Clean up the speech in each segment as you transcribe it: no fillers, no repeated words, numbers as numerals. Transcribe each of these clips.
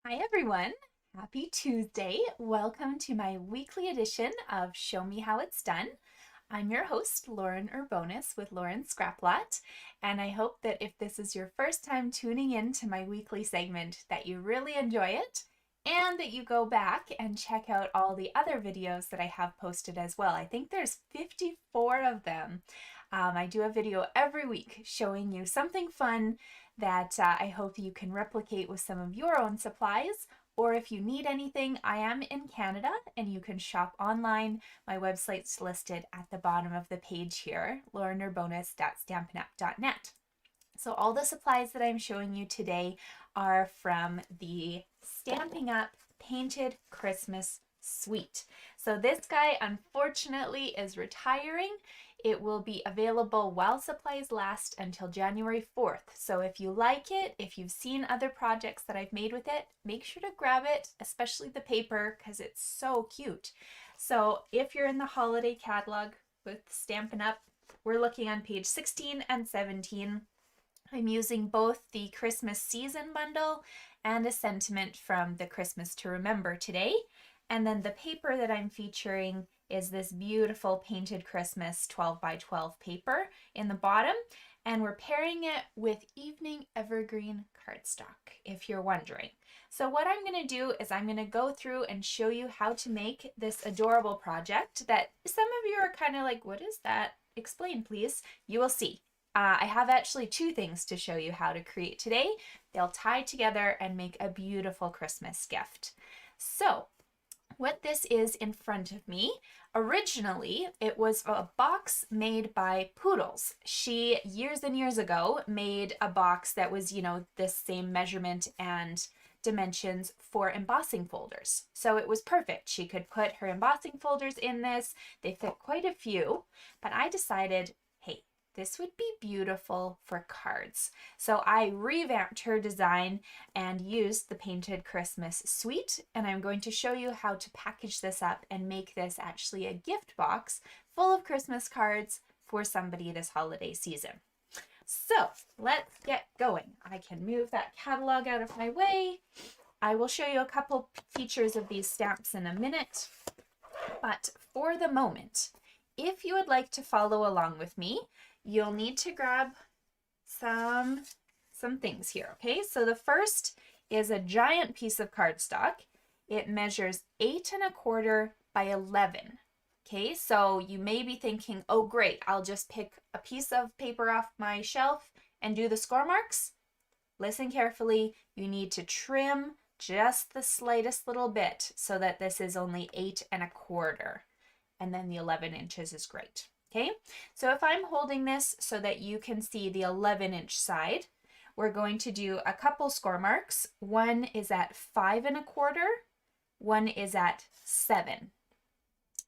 Hi everyone, happy Tuesday. Welcome to my weekly edition of Show Me How It's Done. I'm your host, Lauren Urbonis with Lauren Scraplot, and I hope that if this is your first time tuning in to my weekly segment, that you really enjoy it and that you go back and check out all the other videos that I have posted as well. I think there's 54 of them. I do a video every week showing you something fun that I hope you can replicate with some of your own supplies, or if you need anything, I am in Canada and you can shop online. My website's listed at the bottom of the page here, laurenurbonus.stampinup.net. So all the supplies that I'm showing you today are from the Stampin' Up! Painted Christmas Suite. So this guy unfortunately is retiring. It will be available while supplies last until January 4th. So if you like it, if you've seen other projects that I've made with it, make sure to grab it, especially the paper, because it's so cute. So if you're in the holiday catalog with Stampin' Up, we're looking on page 16 and 17. I'm using both the Christmas season bundle and a sentiment from the Christmas to Remember today. And then the paper that I'm featuring is this beautiful Painted Christmas 12 by 12 paper in the bottom. And we're pairing it with Evening Evergreen Cardstock, if you're wondering. So what I'm going to do is I'm going to go through and show you how to make this adorable project that some of you are kind of like, what is that? Explain, please. You will see. I have actually two things to show you how to create today. They'll tie together and make a beautiful Christmas gift. So what this is in front of me, originally it was a box made by Poodles. She, years and years ago, made a box that was, this same measurement and dimensions for embossing folders. So it was perfect. She could put her embossing folders in this. They fit quite a few, but I decided, hey, this would be beautiful for cards. So I revamped her design and used the Painted Christmas Suite, and I'm going to show you how to package this up and make this actually a gift box full of Christmas cards for somebody this holiday season. So let's get going. I can move that catalog out of my way. I will show you a couple features of these stamps in a minute, but for the moment, if you would like to follow along with me, you'll need to grab some things here, okay? So the first is a giant piece of cardstock. It measures 8 1/4 by 11. Okay, so you may be thinking, oh great, I'll just pick a piece of paper off my shelf and do the score marks. Listen carefully, you need to trim just the slightest little bit so that this is only 8 1/4. And then the 11 inches is great. Okay, so if I'm holding this so that you can see the 11-inch side, we're going to do a couple score marks. One is at 5 1/4, one is at 7.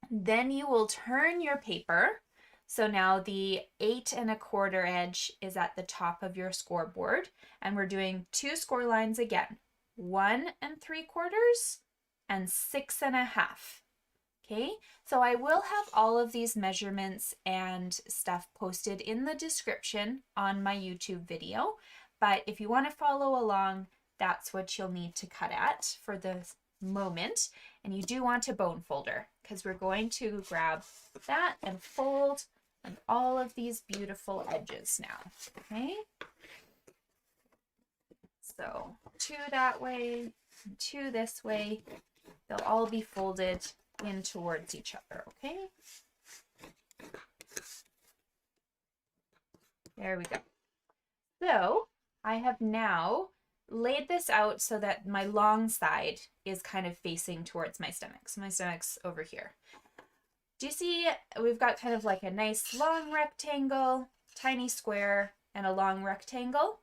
Then you will turn your paper. So now the 8 1/4 edge is at the top of your scoreboard, and we're doing 2 score lines again, 1 3/4 and 6 1/2. Okay, so I will have all of these measurements and stuff posted in the description on my YouTube video, but if you want to follow along, that's what you'll need to cut at for the moment. And you do want a bone folder because we're going to grab that and fold on all of these beautiful edges now. Okay, so 2 that way, and 2 this way. They'll all be folded in towards each other, okay? There we go. So I have now laid this out so that my long side is kind of facing towards my stomach. So my stomach's over here. Do you see we've got kind of like a nice long rectangle, tiny square, and a long rectangle?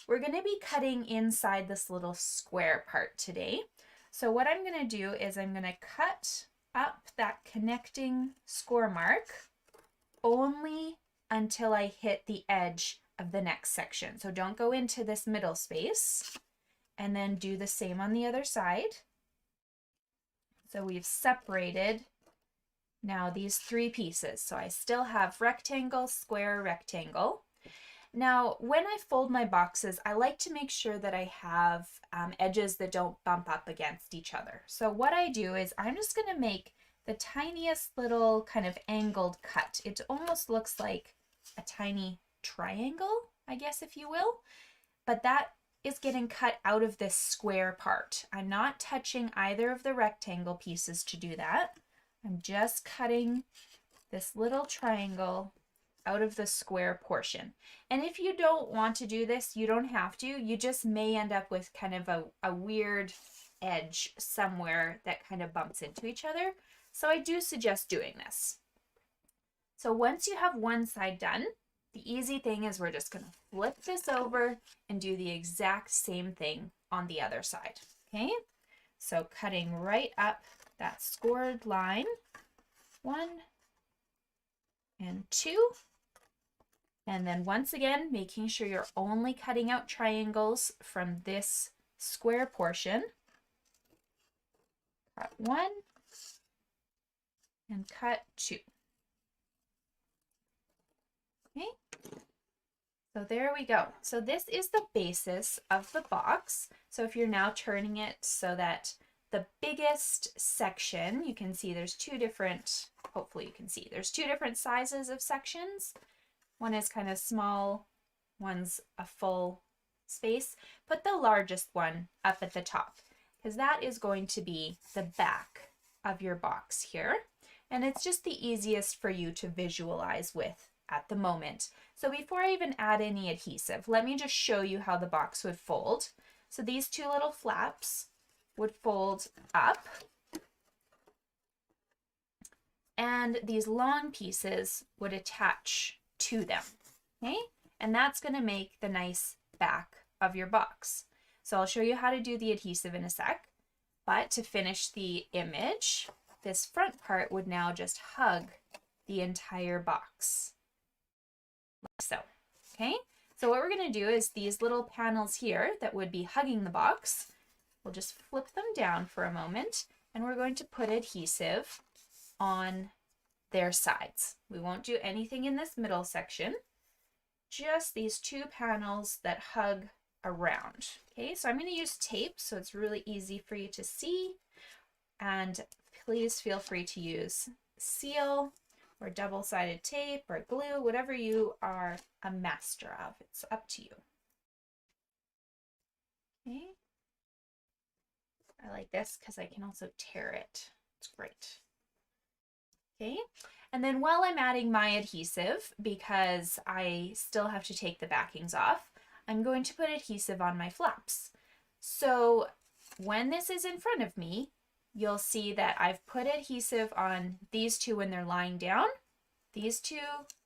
We're going to be cutting inside this little square part today. So what I'm going to do is I'm going to cut up that connecting score mark only until I hit the edge of the next section. So don't go into this middle space, and then do the same on the other side. So we've separated now these 3 pieces. So I still have rectangle, square, rectangle. Now, when I fold my boxes, I like to make sure that I have edges that don't bump up against each other. So what I do is I'm just going to make the tiniest little kind of angled cut. It almost looks like a tiny triangle, I guess, if you will, but that is getting cut out of this square part. I'm not touching either of the rectangle pieces to do that. I'm just cutting this little triangle out of the square portion. And if you don't want to do this, you don't have to. You just may end up with kind of a weird edge somewhere that kind of bumps into each other. So I do suggest doing this. So once you have one side done, the easy thing is we're just going to flip this over and do the exact same thing on the other side. Okay, so cutting right up that scored line, 1 and 2. And then once again, making sure you're only cutting out triangles from this square portion. Cut 1 and cut 2. Okay, so there we go. So this is the basis of the box. So if you're now turning it so that the biggest section, you can see there's two different, hopefully you can see, there's two different sizes of sections. One is kind of small, one's a full space. Put the largest one up at the top because that is going to be the back of your box here. And it's just the easiest for you to visualize with at the moment. So before I even add any adhesive, let me just show you how the box would fold. So these two little flaps would fold up, and these long pieces would attach to them, okay? And that's going to make the nice back of your box. So I'll show you how to do the adhesive in a sec, but to finish the image, this front part would now just hug the entire box, like so, okay? So what we're going to do is these little panels here that would be hugging the box, we'll just flip them down for a moment, and we're going to put adhesive on their sides. We won't do anything in this middle section, just these two panels that hug around. Okay, so I'm going to use tape so it's really easy for you to see, and please feel free to use seal or double-sided tape or glue, whatever you are a master of. It's up to you. Okay, I like this because I can also tear it. It's great. Okay, and then while I'm adding my adhesive, because I still have to take the backings off, I'm going to put adhesive on my flaps. So when this is in front of me, you'll see that I've put adhesive on these two when they're lying down. These two,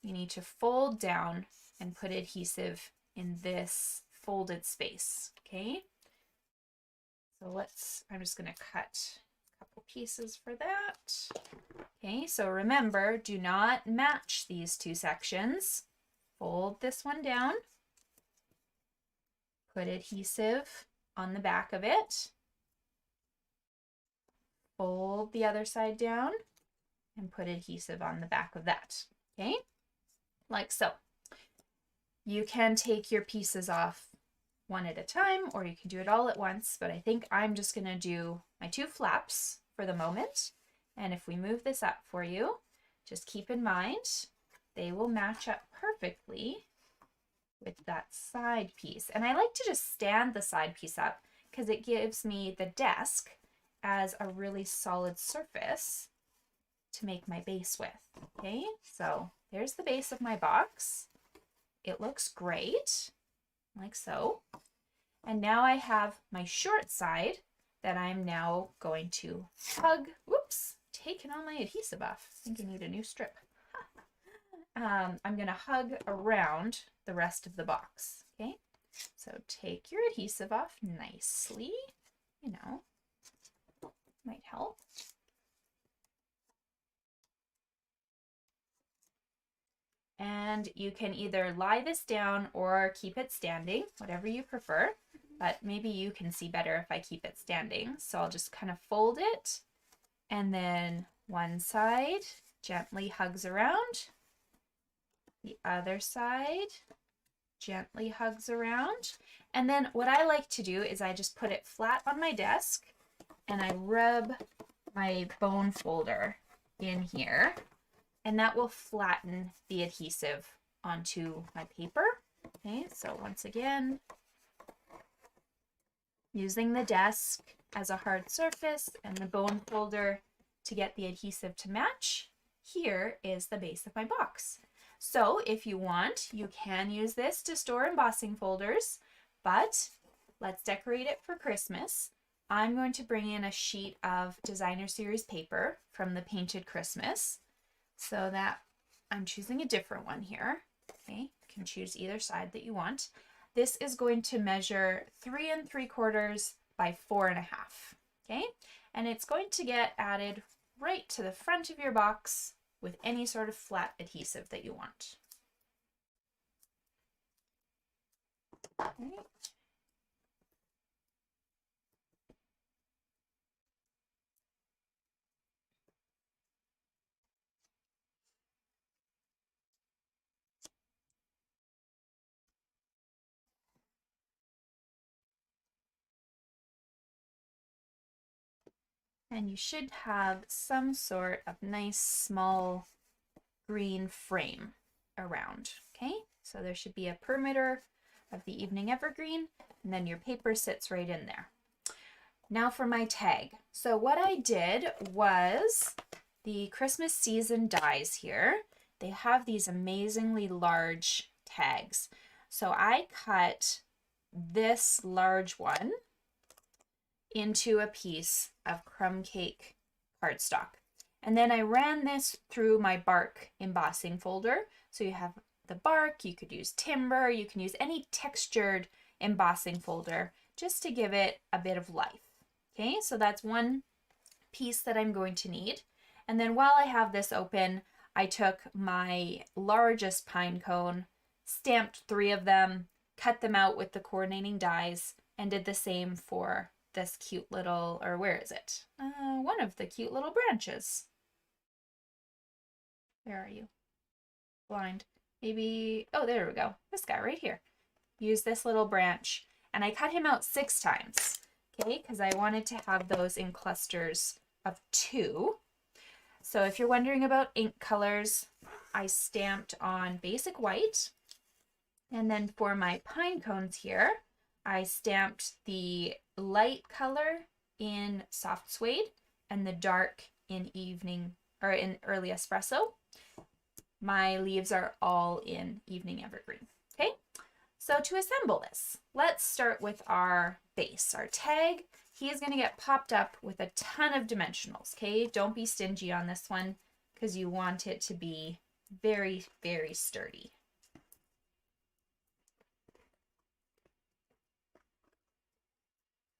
you need to fold down and put adhesive in this folded space, okay? So I'm just gonna cut a couple pieces for that. Okay, so remember, do not match these two sections. Fold this one down, put adhesive on the back of it, fold the other side down, and put adhesive on the back of that, okay? Like so. You can take your pieces off one at a time, or you can do it all at once, but I think I'm just gonna do my two flaps for the moment. And if we move this up for you, just keep in mind, they will match up perfectly with that side piece. And I like to just stand the side piece up because it gives me the desk as a really solid surface to make my base with. Okay, so there's the base of my box. It looks great, like so. And now I have my short side that I'm now going to hug. Whoops, taking all my adhesive off. I think I need a new strip. I'm going to hug around the rest of the box. Okay, so take your adhesive off nicely, you know, might help. And you can either lie this down or keep it standing, whatever you prefer, but maybe you can see better if I keep it standing. So I'll just kind of fold it, and then one side gently hugs around, the other side gently hugs around. And then what I like to do is I just put it flat on my desk and I rub my bone folder in here, and that will flatten the adhesive onto my paper. Okay, so once again, using the desk as a hard surface and the bone folder to get the adhesive to match, here is the base of my box. So if you want, you can use this to store embossing folders, but let's decorate it for Christmas. I'm going to bring in a sheet of designer series paper from the Painted Christmas, so that I'm choosing a different one here. Okay, you can choose either side that you want. This is going to measure 3 3/4 by 4.5. Okay, and it's going to get added right to the front of your box with any sort of flat adhesive that you want. Okay. And you should have some sort of nice small green frame around. Okay, so there should be a perimeter of the evening evergreen, and then your paper sits right in there. Now for my tag. So what I did was the Christmas season dies here. They have these amazingly large tags. So I cut this large one into a piece of crumb cake cardstock. And then I ran this through my bark embossing folder. So you have the bark, you could use timber, you can use any textured embossing folder just to give it a bit of life. Okay, so that's one piece that I'm going to need. And then while I have this open, I took my largest pine cone, stamped 3 of them, cut them out with the coordinating dies, and did the same for this cute little, or where is it? One of the cute little branches. Where are you? Blind. Maybe, oh, there we go. This guy right here. Use this little branch, and I cut him out 6 times, okay, because I wanted to have those in clusters of 2. So if you're wondering about ink colors, I stamped on basic white, and then for my pine cones here, I stamped the light color in soft suede and the dark in evening, or in early espresso. My leaves are all in evening evergreen. Okay, so to assemble this, let's start with our base, our tag. He is going to get popped up with a ton of dimensionals. Okay, don't be stingy on this one because you want it to be very, very sturdy.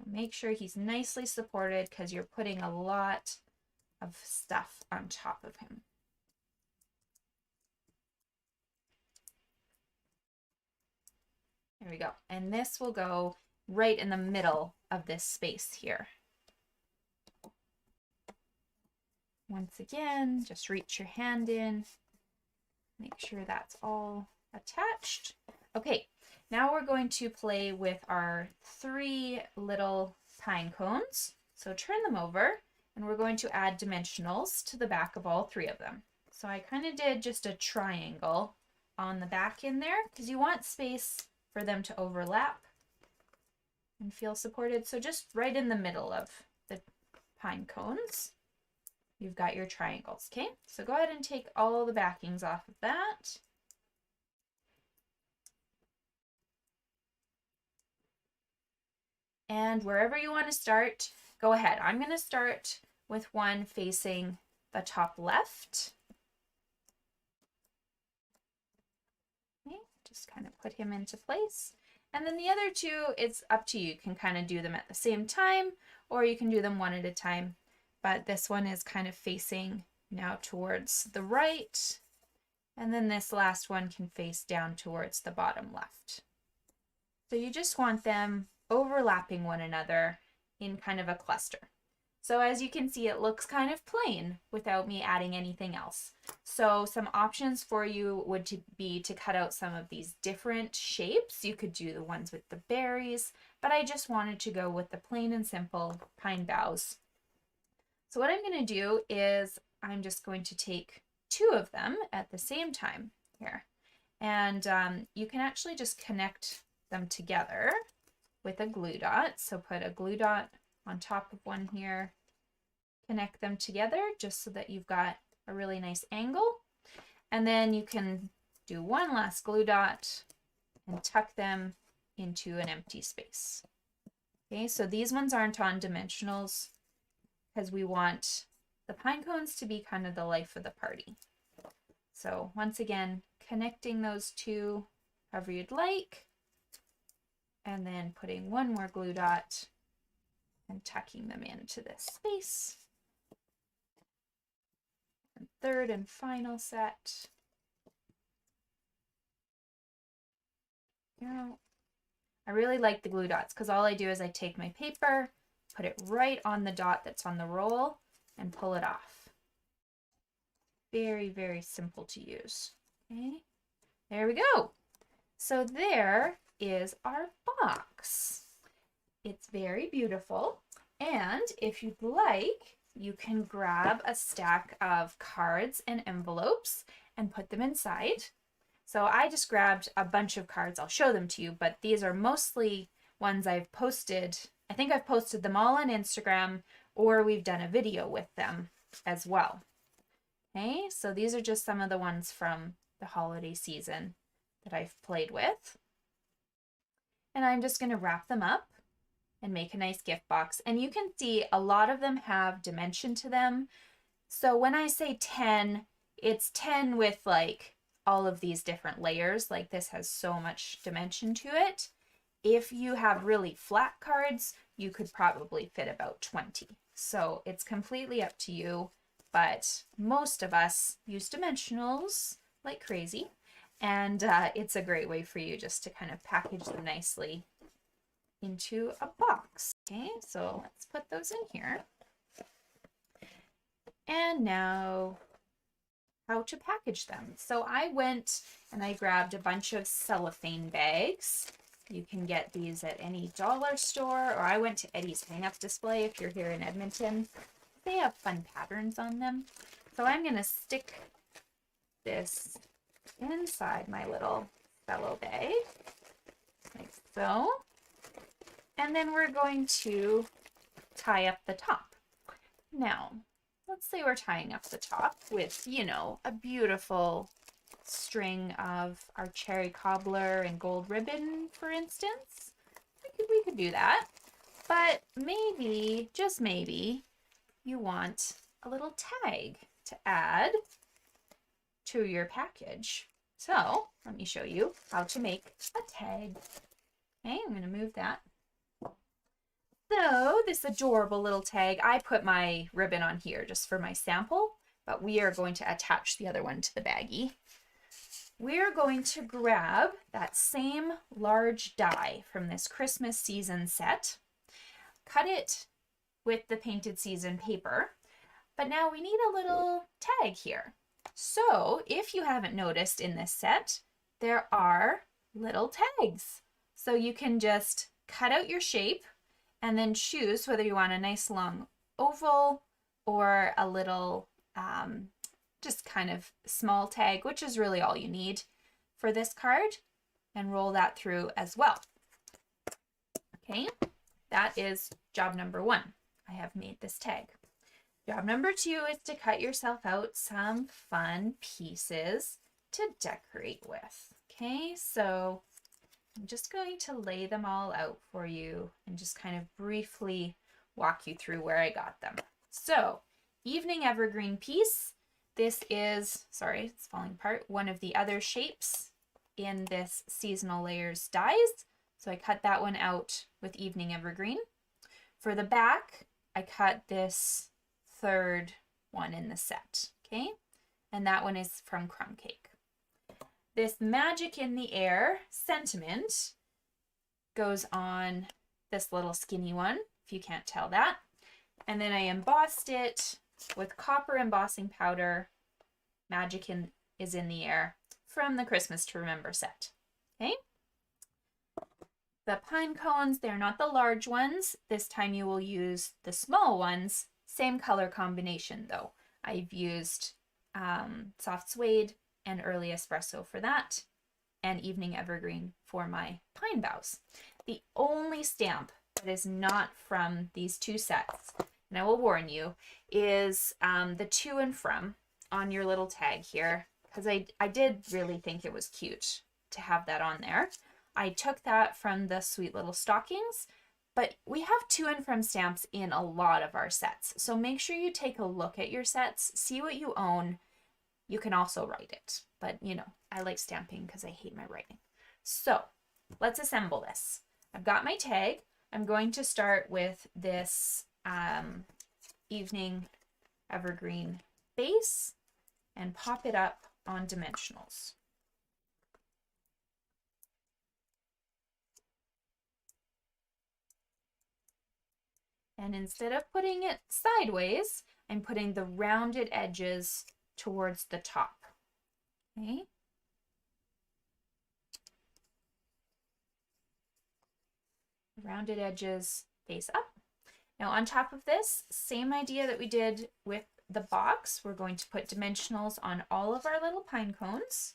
Make sure he's nicely supported because you're putting a lot of stuff on top of him. There we go. And this will go right in the middle of this space here. Once again, just reach your hand in, make sure that's all attached. Okay, now we're going to play with our 3 little pine cones. So turn them over, and we're going to add dimensionals to the back of all 3 of them. So I kind of did just a triangle on the back in there because you want space for them to overlap and feel supported. So just right in the middle of the pine cones, you've got your triangles. Okay, so go ahead and take all the backings off of that. And wherever you want to start, go ahead. I'm going to start with one facing the top left. Okay, just kind of put him into place. And then the other 2, it's up to you. You can kind of do them at the same time, or you can do them one at a time. But this one is kind of facing now towards the right. And then this last one can face down towards the bottom left. So you just want them overlapping one another in kind of a cluster. So as you can see, it looks kind of plain without me adding anything else. So some options for you would be to cut out some of these different shapes. You could do the ones with the berries, but I just wanted to go with the plain and simple pine boughs. So what I'm going to do is I'm just going to take 2 of them at the same time here. And you can actually just connect them together with a glue dot. So put a glue dot on top of one here, connect them together just so that you've got a really nice angle. And then you can do one last glue dot and tuck them into an empty space. Okay, so these ones aren't on dimensionals because we want the pine cones to be kind of the life of the party. So once again, connecting those 2 however you'd like, and then putting one more glue dot and tucking them into this space. And third and final set. I really like the glue dots because all I do is I take my paper, put it right on the dot that's on the roll, and pull it off. Very, very simple to use. Okay, there we go. So there is our box. It's very beautiful, and if you'd like, you can grab a stack of cards and envelopes and put them inside. So I just grabbed a bunch of cards. I'll show them to you, but these are mostly ones I've posted. I think I've posted them all on Instagram, or we've done a video with them as well. Okay, so these are just some of the ones from the holiday season that I've played with. And I'm just going to wrap them up and make a nice gift box. And you can see a lot of them have dimension to them. So when I say 10, it's 10 with like all of these different layers. Like this has so much dimension to it. If you have really flat cards, you could probably fit about 20. So it's completely up to you, but most of us use dimensionals like crazy. And it's a great way for you just to kind of package them nicely into a box. Okay, so let's put those in here. And now how to package them. So I went and I grabbed a bunch of cellophane bags. You can get these at any dollar store, or I went to Eddie's Hang Up Display if you're here in Edmonton. They have fun patterns on them. So I'm going to stick this inside my little cello bag, like so. And then we're going to tie up the top. Now, let's say we're tying up the top with, you know, a beautiful string of our cherry cobbler and gold ribbon, for instance. We could do that. But maybe, just maybe, you want a little tag to add to your package. So let me show you how to make a tag. Okay, I'm going to move that. So this adorable little tag, I put my ribbon on here just for my sample, but we are going to attach the other one to the baggie. We're going to grab that same large die from this Christmas season set, cut it with the painted season paper, but now we need a little tag here. So if you haven't noticed in this set, there are little tags. So you can just cut out your shape and then choose whether you want a nice long oval or a little just kind of small tag, which is really all you need for this card, and roll that through as well. Okay, that is job number 1. I have made this tag. Job number 2 is to cut yourself out some fun pieces to decorate with. Okay, so I'm just going to lay them all out for you and just kind of briefly walk you through where I got them. So, evening evergreen piece. This is, sorry, it's falling apart, one of the other shapes in this seasonal layers dies. So I cut that one out with evening evergreen. For the back, I cut this third one in the set, okay? And that one is from Crumb Cake. This magic in the air sentiment goes on this little skinny one, if you can't tell that. and then I embossed it with copper embossing powder. Magic is in the air from the Christmas to Remember set. Okay. The pine cones, they're not the large ones. This time you will use the small ones. Same color combination though. I've used soft suede and early espresso for that, and evening evergreen for my pine boughs. The only stamp that is not from these two sets, and I will warn you, is the to and from on your little tag here, because I did really think it was cute to have that on there. I took that from the Sweet Little Stockings, but we have to and from stamps in a lot of our sets. So make sure you take a look at your sets, see what you own. You can also write it, but you know, I like stamping because I hate my writing. So let's assemble this. I've got my tag. I'm going to start with this evening evergreen base and pop it up on dimensionals. And instead of putting it sideways, I'm putting the rounded edges towards the top. Okay. Rounded edges face up. Now on top of this, same idea that we did with the box, we're going to put dimensionals on all of our little pine cones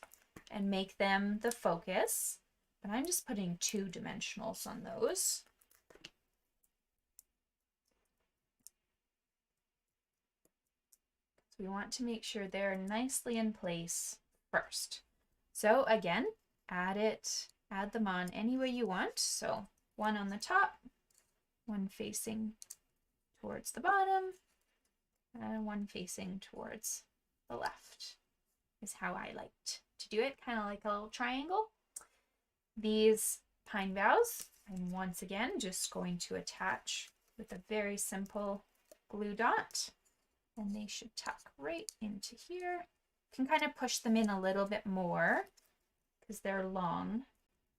and make them the focus. But I'm just putting 2 dimensionals on those. We want to make sure they're nicely in place first. So again, add them on any way you want. So 1 on the top, 1 facing towards the bottom, and 1 facing towards the left is how I liked to do it, kind of like a little triangle. These pine boughs, I'm once again just going to attach with a very simple glue dot. And they should tuck right into here. You can kind of push them in a little bit more because they're long.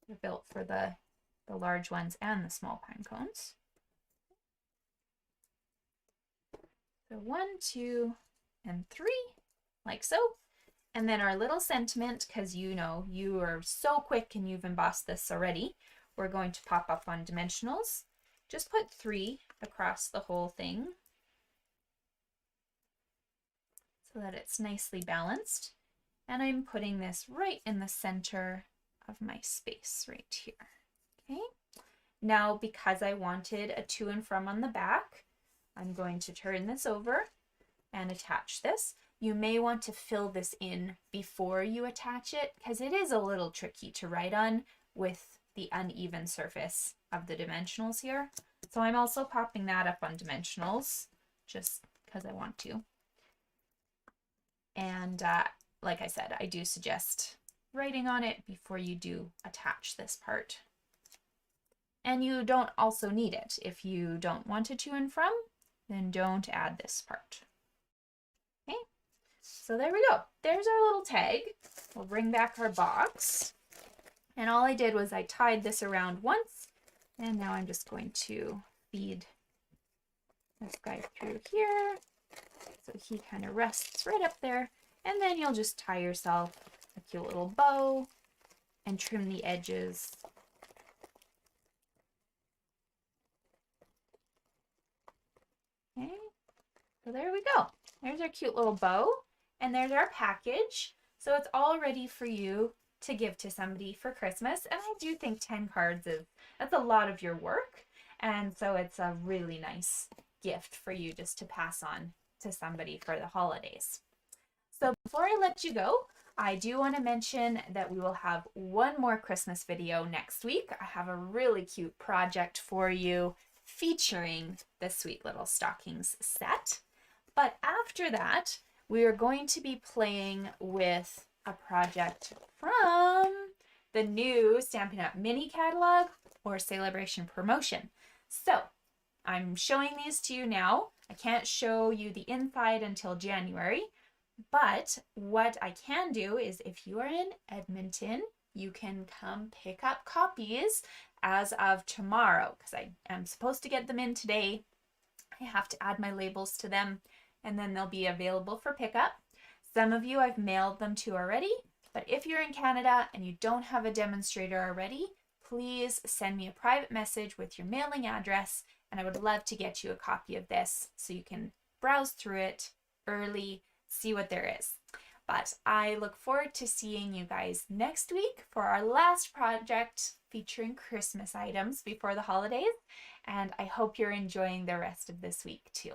They're built for the large ones and the small pine cones. So 1, 2, and 3, like so. And then our little sentiment, because you know you are so quick and you've embossed this already, we're going to pop up on dimensionals. Just put 3 across the whole thing, so that it's nicely balanced. And I'm putting this right in the center of my space right here. Okay. Now, because I wanted a to and from on the back, I'm going to turn this over and attach this. You may want to fill this in before you attach it because it is a little tricky to write on with the uneven surface of the dimensionals here. So I'm also popping that up on dimensionals just because I want to. And like I said, I do suggest writing on it before you do attach this part. And you don't also need it. If you don't want a to and from, then don't add this part. Okay, so there we go. There's our little tag. We'll bring back our box. And all I did was I tied this around once, and now I'm just going to feed this guy through here. So he kind of rests right up there, and then you'll just tie yourself a cute little bow and trim the edges. Okay, so there we go. There's our cute little bow, and there's our package. So it's all ready for you to give to somebody for Christmas. And I do think 10 cards that's a lot of your work, and so it's a really nice gift for you just to pass on to somebody for the holidays. So before I let you go, I do want to mention that we will have one more Christmas video next week. I have a really cute project for you featuring the Sweet Little Stockings set. But after that, we are going to be playing with a project from the new Stampin' Up! Mini Catalog or Celebration Promotion. So I'm showing these to you now. I can't show you the inside until January, but what I can do is if you are in Edmonton, you can come pick up copies as of tomorrow because I am supposed to get them in today, I have to add my labels to them, and then they'll be available for pickup. Some of you I've mailed them to already, but if you're in Canada and you don't have a demonstrator already, please send me a private message with your mailing address, and I would love to get you a copy of this so you can browse through it early, see what there is. But I look forward to seeing you guys next week for our last project featuring Christmas items before the holidays, and I hope you're enjoying the rest of this week too.